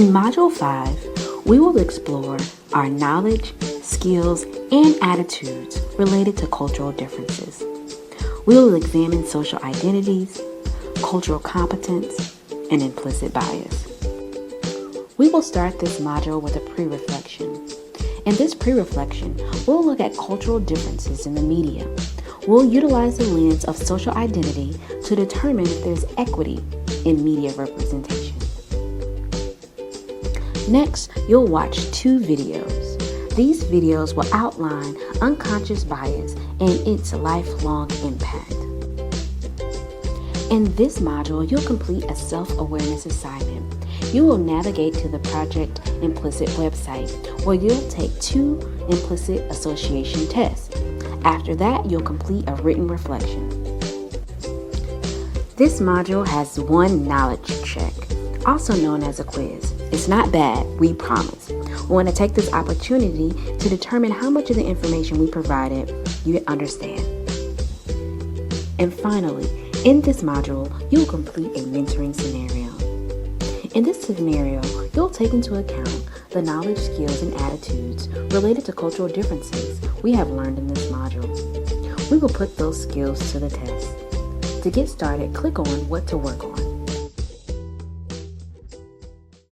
In Module 5, we will explore our knowledge, skills, and attitudes related to cultural differences. We will examine social identities, cultural competence, and implicit bias. We will start this module with a pre-reflection. In this pre-reflection, we'll look at cultural differences in the media. We'll utilize the lens of social identity to determine if there's equity in media representation. Next, you'll watch 2 videos. These videos will outline unconscious bias and its lifelong impact. In this module, you'll complete a self-awareness assignment. You will navigate to the Project Implicit website where you'll take 2 implicit association tests. After that, you'll complete a written reflection. This module has 1 knowledge check, also known as a quiz. It's not bad, we promise. We want to take this opportunity to determine how much of the information we provided you understand. And finally, in this module, you'll complete a mentoring scenario. In this scenario, you'll take into account the knowledge, skills, and attitudes related to cultural differences we have learned in this module. We will put those skills to the test. To get started, click on What to Work On.